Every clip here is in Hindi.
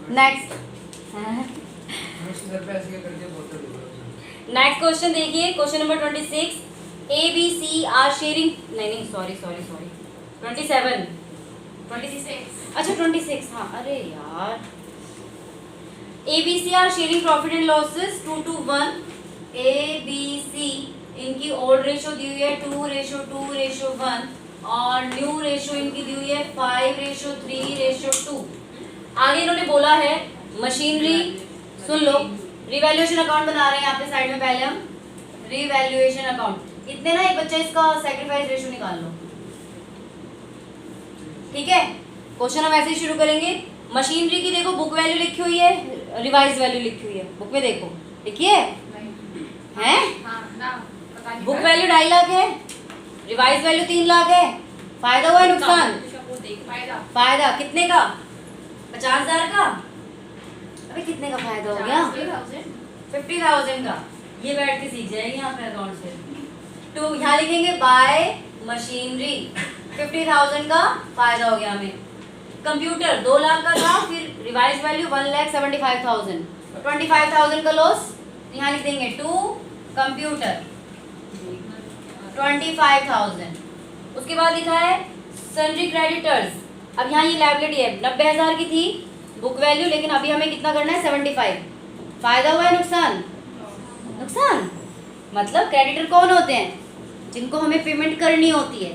नेक्स्ट नेक्स्ट क्वेश्चन देखिए, question number 26। A B C are sharing, नहीं सॉरी 27 अच्छा 26, हाँ अरे यार। A B C are sharing profit and losses 2:1। A B C इनकी ओल्ड रेशो दी हुई है 2:2:1 और न्यू रेशो इनकी दी हुई है 5:3:2। आगे इन्होंने बोला है मशीनरी, सुन लो, रिवैल्यूएशन अकाउंट बना रहे हैं यहाँ पे साइड में। पहले हम रिवैल्यूएशन अकाउंट, इतने ना एक बच्चा इसका सैक्रिफाइस रेशो निकाल लो, ठीक है। क्वेश्चन हम ऐसे ही शुरू करेंगे। मशीनरी की देखो बुक वैल्यू लिखी हुई है, रिवाइज वैल्यू लिखी हुई है, बुक में देखो लिखिए हैं। बुक वैल्यू 2.5 लाख है, रिवाइज वैल्यू 3 लाख है। फायदा हुआ है नुकसान? फायदा कितने का? 50,000 का। अबे कितने का फायदा हो गया? 50,000 का। ये बैठ के सीख जाएगी यहाँ पे अकाउंट से। तो यहाँ लिखेंगे बाय मशीनरी 50,000 का फायदा हो गया हमें। कंप्यूटर 2 लाख का था, फिर रिवाइज वैल्यू 1,75,000, 25,000 का लॉस। यहाँ लिख देंगे टू कंप्यूटर 25,000। उसके बाद लिखा है सन्ड्री क्रेडिटर्स। अब यहाँ ये लायबिलिटी है, 90,000 की थी बुक वैल्यू, लेकिन अभी हमें कितना करना है? 75। फायदा हुआ है नुकसान? नुकसान मतलब क्रेडिटर कौन होते हैं? जिनको हमें पेमेंट करनी होती है।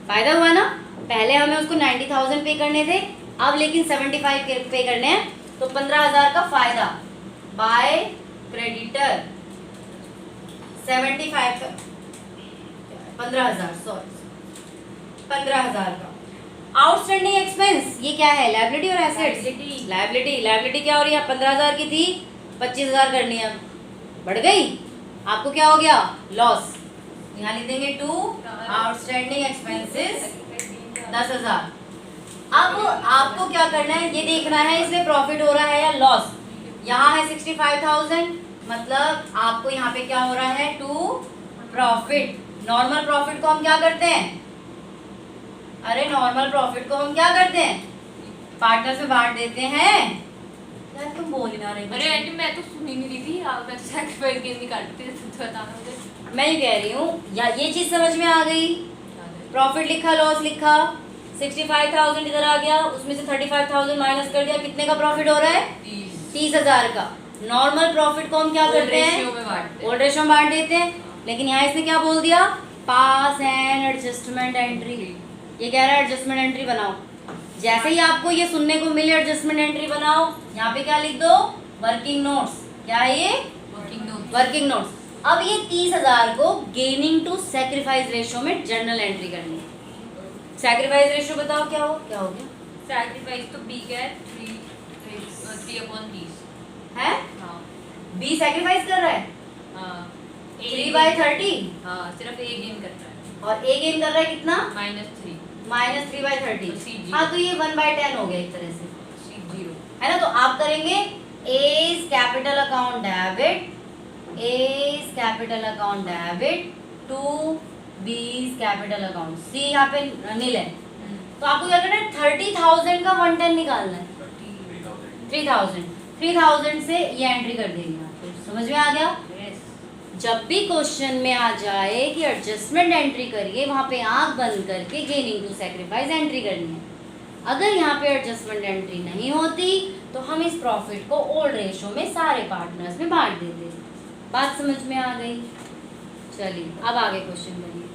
फायदा हुआ ना। पहले हमें उसको 90,000 पे करने थे, अब लेकिन 75 पे करने हैं, तो 15,000 का फायदा बाय क्रेडिटर 75 का 15,000 का। आउटस्टैंडिंग एक्सपेंस ये क्या है? लायबिलिटी और एसेट्स? लायबिलिटी क्या हो रही है? 15,000 की थी, 25,000 करनी है, बढ़ गई। आपको क्या हो गया? लॉस। यहाँ लिख देंगे टू आउटस्टैंडिंग एक्सपेंसेस 10,000। अब आपको क्या करना है, ये देखना है इसमें प्रॉफिट हो रहा है या लॉस। यहाँ है 65,000, मतलब आपको यहाँ पे क्या हो रहा है? To profit. नॉर्मल प्रॉफिट को हम क्या करते हैं? अरे नॉर्मल प्रॉफिट को हम क्या करते हैं? पार्टनर्स में बांट देते हैं। यार तुम बोल ही ना रही। अरे आंटी मैं तो सुन ही नहीं रही थी, मैं तो सैक्रिफाइस गेम निकालती थी, तो बताना मुझे। मैं ये कह रही हूँ या ये चीज समझ में आ गई। प्रॉफिट लिखा, लॉस लिखा, 65,000 इधर आ गया, उसमें से 35,000 माइनस कर दिया, कितने का प्रॉफिट हो रहा है? 30,000 का। नॉर्मल प्रॉफिट को हम क्या करते हैं? ओल्ड रेशियो में बांट देते हैं। लेकिन यहाँ इसने क्या बोल दिया? पास एंड एडजस्टमेंट एंट्री। ये कह रहा है एडजस्टमेंट एंट्री बनाओ। जैसे ही आपको ये सुनने को मिले एडजस्टमेंट एंट्री बनाओ, यहाँ पे क्या लिख दो? Working notes. क्या है ये? Working notes. अब ये 30,000 को गेनिंग टू सैक्रिफाइस रेशियो में जर्नल एंट्री करनी है। सैक्रिफाइस रेशियो बताओ क्या हो गया? सैक्रिफाइस तो बी का है 3/30 है। हाँ बी सैक्रिफाइस कर रहा है हाँ 3/30 हाँ, सिर्फ ए गेन करता है और ए गेन कर रहा है कितना? -3 -3/30। हाँ तो ये 1/10 हो गया एक तरह से, 0 है ना। तो आप करेंगे as capital account debit, as capital account debit to बीज कैपिटल अकाउंट। सी यहाँ पे नील है, तो आपको क्या करना है? 30,000 का 110 निकालना है। 3,000 से ये एंट्री कर देंगे आपको। समझ में आ गया? जब भी क्वेश्चन में आ जाए कि एडजस्टमेंट एंट्री करिए, वहां पे आंख बंद करके गेनिंग टू सैक्रिफाइस एंट्री करनी है। अगर यहाँ पे एडजस्टमेंट एंट्री नहीं होती तो हम इस प्रॉफिट को ओल्ड रेशो में सारे पार्टनर्स में बांट देते। बात समझ में आ गई? चलिए अब आगे क्वेश्चन करिए।